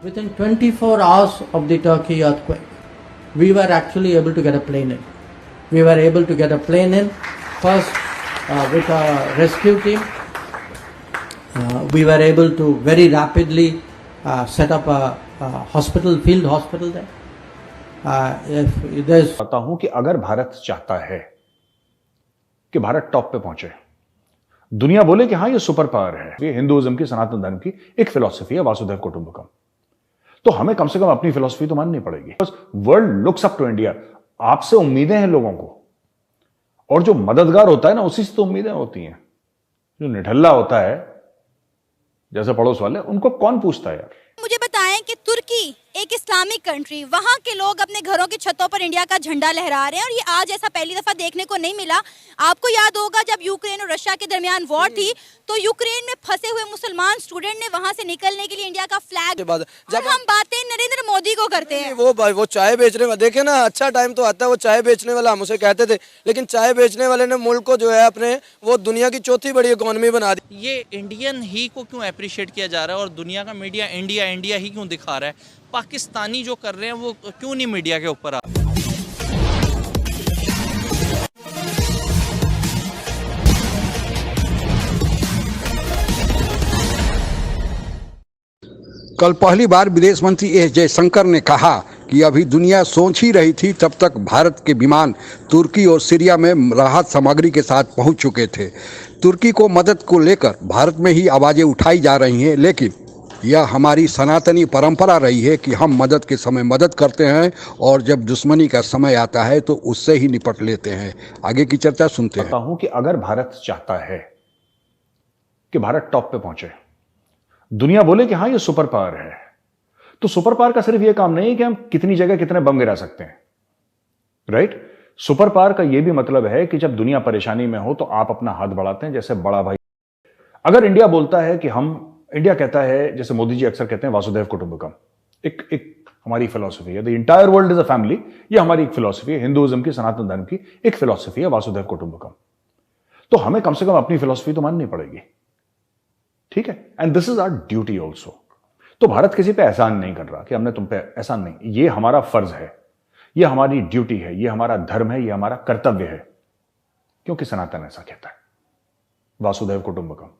Within 24 hours of the Turkey earthquake, we were actually able to get a plane in. We were able to get a plane in, first with our rescue team. We were able to very rapidly set up a hospital, field hospital there. If there's चाहता हूं कि अगर भारत चाहता है कि Bharat top पे पहुंचे, दुनिया बोले कि हां ये सुपर पावर है, ये हिंदुइज्म की, सनातन धर्म की एक फिलॉसफी है, वासुदेव कुटुंबकम, तो हमें कम से कम अपनी फिलॉसफी तो माननी पड़ेगी। World looks up to India. आपसे उम्मीदें हैं लोगों को, और जो मददगार होता है ना, उसी से तो उम्मीदें होती हैं। जो निठल्ला होता है जैसे पड़ोस वाले, उनको कौन पूछता है यार। मुझे बताएं कि तुर्की एक इस्लामिक कंट्री, वहाँ के लोग अपने घरों की छतों पर इंडिया का झंडा लहरा रहे हैं, और ये आज ऐसा पहली दफा देखने को नहीं मिला। आपको याद होगा जब यूक्रेन और रशिया के दरमियान वॉर थी, तो यूक्रेन में फंसे हुए मुसलमान स्टूडेंट ने वहाँ से निकलने के लिए इंडिया का फ्लैग, जब हम बातें नरेंद्र मोदी को करते हैं, वो चाय बेचने वाले, देखे ना, अच्छा टाइम तो आता है, वो चाय बेचने वाला हम उसे कहते थे, लेकिन चाय बेचने वाले ने मुल्क को जो है अपने, वो दुनिया की चौथी बड़ी इकोनॉमी बना दी। ये इंडियन ही को क्यों अप्रिशिएट किया जा रहा है, और दुनिया का मीडिया इंडिया इंडिया ही क्यों दिखा रहा है? पाकिस्तानी जो कर रहे हैं वो क्यों नहीं मीडिया के ऊपर आ? कल पहली बार विदेश मंत्री एस जयशंकर ने कहा कि अभी दुनिया सोच ही रही थी, तब तक भारत के विमान तुर्की और सीरिया में राहत सामग्री के साथ पहुंच चुके थे। तुर्की को मदद को लेकर भारत में ही आवाज़ें उठाई जा रही हैं, लेकिन यह हमारी सनातनी परंपरा रही है कि हम मदद के समय मदद करते हैं, और जब दुश्मनी का समय आता है तो उससे ही निपट लेते हैं। आगे की चर्चा सुनते हैं। चाहता हूं कि अगर भारत चाहता है कि भारत टॉप पे पहुंचे, दुनिया बोले कि हां ये सुपर पावर है, तो सुपर पावर का सिर्फ ये काम नहीं है कि हम कितनी जगह कितने बम गिरा सकते हैं, राइट। सुपर पावर का यह भी मतलब है कि जब दुनिया परेशानी में हो तो आप अपना हाथ बढ़ाते हैं, जैसे बड़ा भाई। अगर इंडिया बोलता है कि इंडिया कहता है, जैसे मोदी जी अक्सर कहते हैं, वासुदेव कुटुंबकम, एक हमारी फिलॉसफी है, the entire world is a family, ये हमारी एक फिलॉसफी है, हिंदुइज्म की, सनातन धर्म की एक फिलॉसफी है, वासुदेव कुटुंबकम, तो हमें कम से कम अपनी फिलॉसफी तो माननी पड़ेगी, ठीक है। And this is our duty also. तो भारत किसी पे एहसान नहीं कर रहा कि हमने तुम पे एहसान नहीं, ये हमारा फर्ज है, ये हमारी ड्यूटी है, ये हमारा धर्म है, ये हमारा कर्तव्य है, क्योंकि सनातन ऐसा कहता है, वासुदेव कुटुंबकम,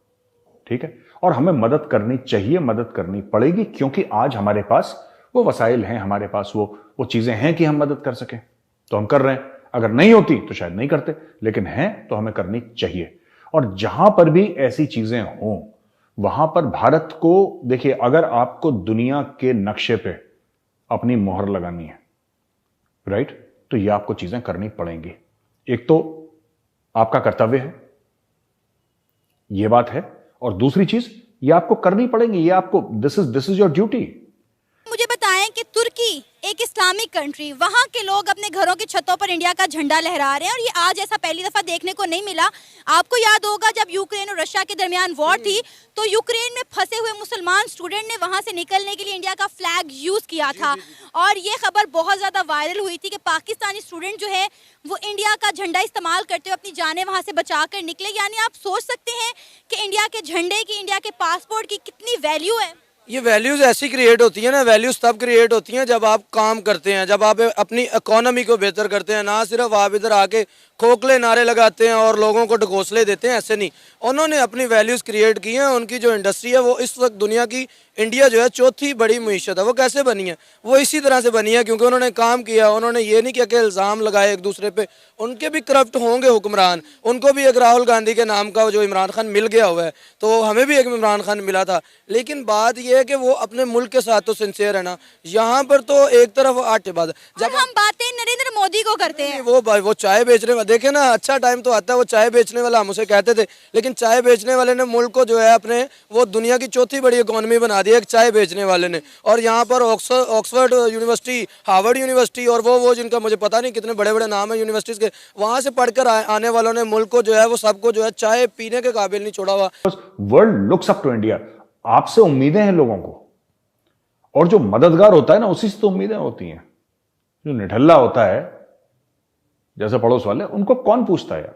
ठीक है। और हमें मदद करनी चाहिए, मदद करनी पड़ेगी, क्योंकि आज हमारे पास वो वसाइल हैं, हमारे पास वो चीजें हैं कि हम मदद कर सकें, तो हम कर रहे हैं। अगर नहीं होती तो शायद नहीं करते, लेकिन हैं तो हमें करनी चाहिए। और जहां पर भी ऐसी चीजें हों, वहां पर भारत को, देखिए, अगर आपको दुनिया के नक्शे पे अपनी मोहर लगानी है, राइट, तो ये आपको चीजें करनी पड़ेंगी। एक तो आपका कर्तव्य है, ये बात है, और दूसरी चीज ये आपको करनी पड़ेगी, ये आपको, दिस इज योर ड्यूटी। मुझे बताएं कि तुर्की एक इस्लामिक कंट्री, वहाँ के लोग अपने घरों की छतों पर इंडिया का झंडा लहरा रहे हैं, और ये आज ऐसा पहली दफा देखने को नहीं मिला। आपको याद होगा जब यूक्रेन और रशिया के दरमियान वॉर थी, तो यूक्रेन में फंसे हुए मुसलमान स्टूडेंट ने वहाँ से निकलने के लिए इंडिया का फ्लैग यूज किया था, और ये खबर बहुत ज्यादा वायरल हुई थी कि पाकिस्तानी स्टूडेंट जो है वो इंडिया का झंडा इस्तेमाल करते हुए अपनी जानें वहाँ से बचा कर निकले। यानी आप सोच सकते हैं कि इंडिया के झंडे की, इंडिया के पासपोर्ट की कितनी वैल्यू है। ये वैल्यूज ऐसी क्रिएट होती है ना, वैल्यूज तब क्रिएट होती हैं जब आप काम करते हैं, जब आप अपनी इकोनॉमी को बेहतर करते हैं, ना सिर्फ आप इधर आके खोखले नारे लगाते हैं और लोगों को ढकोसले देते हैं, ऐसे नहीं। उन्होंने अपनी वैल्यूज क्रिएट की हैं। उनकी जो इंडस्ट्री है वो इस वक्त दुनिया की, इंडिया जो है चौथी बड़ी मीशत है। वो कैसे बनी है? वो इसी तरह से बनी है क्योंकि उन्होंने काम किया। उन्होंने ये नहीं किया कि इल्ज़ाम लगाए एक दूसरे पे। उनके भी करप्ट होंगे हुक्मरान, उनको भी एक राहुल गांधी के नाम का जो इमरान खान मिल गया हुआ है, तो हमें भी एक इमरान खान मिला था, लेकिन बात यह है कि वो अपने मुल्क के साथ तो सिंसियर है ना। यहाँ पर तो एक तरफ आटे बात, जब हम बातें नरेंद्र मोदी को करते हैं, वो चाय बेचने वाले, देखे ना, अच्छा टाइम तो आता है, वो चाय बेचने वाला हम उसे कहते थे, लेकिन चाय बेचने वाले ने मुल्क को जो है अपने, वो दुनिया की चौथी बड़ी इकोनॉमी बना दी एक चाय बेचने वाले ने। और यहाँ पर ऑक्सफोर्ड यूनिवर्सिटी, हार्वर्ड यूनिवर्सिटी और वो जिनका मुझे पता नहीं कितने बड़े बड़े नाम है यूनिवर्सिटीज़ के, वहाँ से पढ़कर आने वालों ने मुल्क को जो है वो सबको जो है चाय पीने के काबिल नहीं छोड़ा हुआ। World looks up to India. आपसे उम्मीदें हैं लोगों को, और जो मददगार होता है ना, उसी से तो उम्मीदें होती हैं। जो निठल्ला होता है जैसे पड़ोस वाले, उनको कौन पूछता है यार?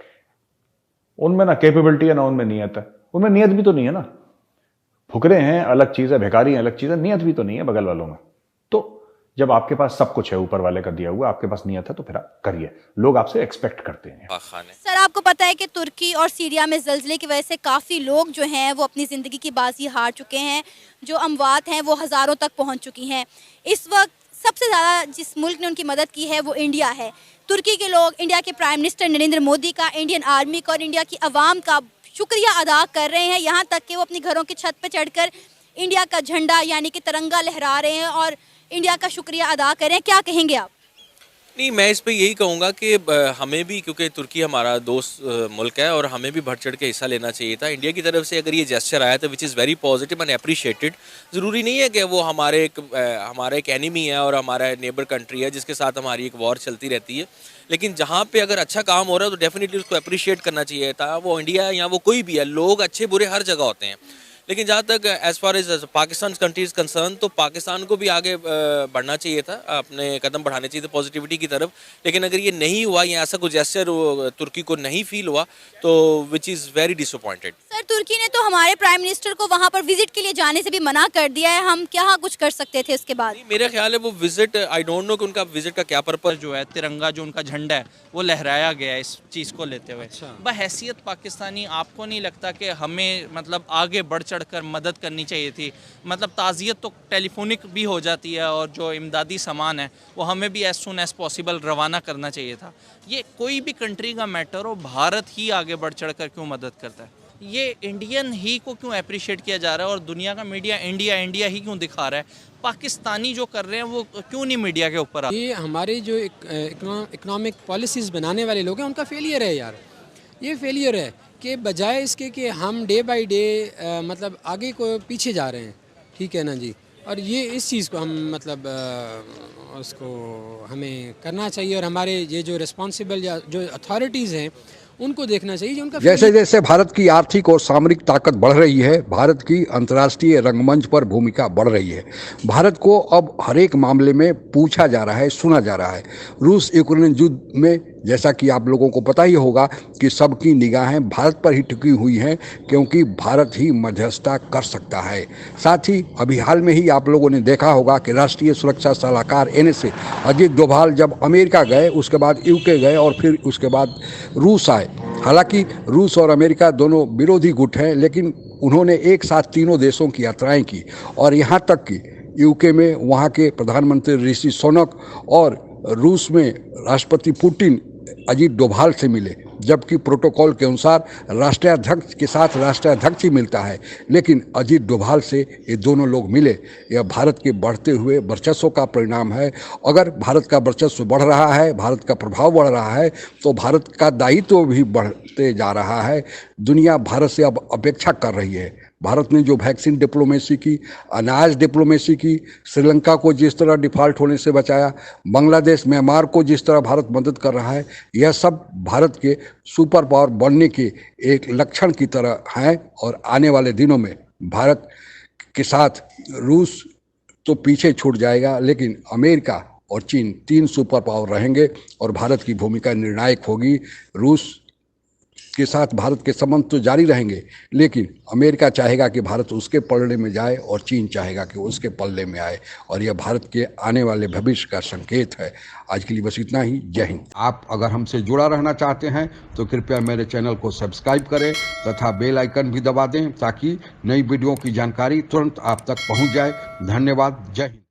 उनमें ना कैपेबिलिटी है, ना उनमें नियत है। उनमें नियत भी तो नहीं है ना। फुकरे हैं अलग चीज है, भिखारी हैं अलग चीज है, नियत भी तो नहीं है बगल वालों में। तो जब आपके पास सब कुछ है ऊपर वाले का दिया हुआ, आपके पास नियत है तो फिर आप करिए, लोग आपसे एक्सपेक्ट करते हैं। सर आपको पता है कि तुर्की और सीरिया में ज़ल्ज़ले की वजह से काफ़ी लोग जो हैं वो अपनी ज़िंदगी की बाजी हार चुके हैं, जो अमवात हैं वो हज़ारों तक पहुंच चुकी हैं। इस वक्त सबसे ज़्यादा जिस मुल्क ने उनकी मदद की है वो इंडिया है। तुर्की के लोग इंडिया के प्राइम मिनिस्टर नरेंद्र मोदी का, इंडियन आर्मी का और इंडिया की आवाम का शुक्रिया अदा कर रहे हैं, यहाँ तक कि वो अपनी घरों की छत पर चढ़कर इंडिया का झंडा यानी कि तिरंगा लहरा रहे हैं और इंडिया का शुक्रिया अदा करें। क्या कहेंगे आप? नहीं, मैं इस पे यही कहूँगा कि हमें भी, क्योंकि तुर्की हमारा दोस्त मुल्क है और हमें भी बढ़ चढ़ के हिस्सा लेना चाहिए था। इंडिया की तरफ से अगर ये जेस्चर आया तो which is very positive and appreciated. ज़रूरी नहीं है कि वो हमारा एक एनिमी है और हमारा नेबर कंट्री है जिसके साथ हमारी एक वॉर चलती रहती है, लेकिन जहाँ पे अगर अच्छा काम हो रहा है तो डेफिनेटली उसको अप्रिशिएट करना चाहिए था। वो इंडिया है या वो कोई भी है, लोग अच्छे बुरे हर जगह होते हैं, लेकिन जहाँ तक as far as Pakistan country is concern तो पाकिस्तान को भी आगे बढ़ना चाहिए था, अपने कदम बढ़ाने चाहिए थे पॉजिटिविटी की तरफ। लेकिन अगर ये नहीं हुआ या ऐसा कुछ जेस्चर तुर्की को नहीं फील हुआ तो which is very disappointed. Sir तुर्की ने तो हमारे प्राइम मिनिस्टर को वहाँ पर विजिट के लिए जाने से भी मना कर दिया है, हम क्या कुछ कर सकते थे उसके बाद? मेरा ख्याल है वो विजिट, आई डोंट नो कि उनका विजिट का क्या पर्पस जो है तिरंगा जो उनका झंडा है वो लहराया गया है इस चीज़ को लेते हुए। बहैसियत पाकिस्तानी आपको नहीं लगता कि हमें मतलब आगे बढ़ चढ़ कर मदद करनी चाहिए थी? मतलब ताज़ियत तो टेलीफोनिक भी हो जाती है और जो इमदादी सामान है वो हमें भी एज सुन एज पॉसिबल रवाना करना चाहिए था। ये कोई भी कंट्री का मैटर हो, भारत ही आगे बढ़ चढ़ कर क्यों मदद करता है? ये इंडियन ही को क्यों अप्रिशिएट किया जा रहा है और दुनिया का मीडिया इंडिया इंडिया ही क्यों दिखा रहा है? पाकिस्तानी जो कर रहे हैं वो क्यों नहीं मीडिया के ऊपर? ये हमारे जो इकोनॉमिक पॉलिसीज़ बनाने वाले लोग हैं उनका फेलियर है यार। ये फेलियर है कि बजाय इसके कि हम डे बाय डे मतलब आगे को पीछे जा रहे हैं, ठीक है ना जी। और ये इस चीज़ को हम मतलब उसको हमें करना चाहिए और हमारे ये जो रिस्पॉन्सिबल या जो अथॉरिटीज़ हैं उनको देखना चाहिए जो उनका। जैसे जैसे भारत की आर्थिक और सामरिक ताकत बढ़ रही है, भारत की अंतर्राष्ट्रीय रंगमंच पर भूमिका बढ़ रही है। भारत को अब हर एक मामले में पूछा जा रहा है, सुना जा रहा है। रूस यूक्रेन युद्ध में जैसा कि आप लोगों को पता ही होगा कि सबकी निगाहें भारत पर ही टिकी हुई हैं, क्योंकि भारत ही मध्यस्थता कर सकता है। साथ ही अभी हाल में ही आप लोगों ने देखा होगा कि राष्ट्रीय सुरक्षा सलाहकार NSA अजीत डोभाल जब अमेरिका गए, उसके बाद UK गए और फिर उसके बाद रूस आए। हालांकि रूस और अमेरिका दोनों विरोधी गुट हैं, लेकिन उन्होंने एक साथ तीनों देशों की यात्राएं की और यहाँ तक कि UK में वहाँ के प्रधानमंत्री ऋषि सुनक और रूस में राष्ट्रपति पुतिन अजीत डोभाल से मिले, जबकि प्रोटोकॉल के अनुसार राष्ट्राध्यक्ष के साथ राष्ट्राध्यक्ष ही मिलता है, लेकिन अजीत डोभाल से ये दोनों लोग मिले। यह भारत के बढ़ते हुए वर्चस्व का परिणाम है। अगर भारत का वर्चस्व बढ़ रहा है, भारत का प्रभाव बढ़ रहा है, तो भारत का दायित्व भी बढ़ते जा रहा है। दुनिया भारत से अब अपेक्षा कर रही है। भारत ने जो वैक्सीन डिप्लोमेसी की, अनाज डिप्लोमेसी की, श्रीलंका को जिस तरह डिफॉल्ट होने से बचाया, बांग्लादेश म्यांमार को जिस तरह भारत मदद कर रहा है, यह सब भारत के सुपर पावर बनने के एक लक्षण की तरह हैं। और आने वाले दिनों में भारत के साथ रूस तो पीछे छूट जाएगा, लेकिन अमेरिका और चीन 3 सुपर पावर रहेंगे और भारत की भूमिका निर्णायक होगी। रूस के साथ भारत के संबंध तो जारी रहेंगे, लेकिन अमेरिका चाहेगा कि भारत उसके पल्ले में जाए और चीन चाहेगा कि उसके पल्ले में आए, और यह भारत के आने वाले भविष्य का संकेत है। आज के लिए बस इतना ही। जय हिंद। आप अगर हमसे जुड़ा रहना चाहते हैं तो कृपया मेरे चैनल को सब्सक्राइब करें तथा बेल आइकन भी दबा दें, ताकि नई वीडियो की जानकारी तुरंत आप तक पहुंच जाए। धन्यवाद। जय हिंद।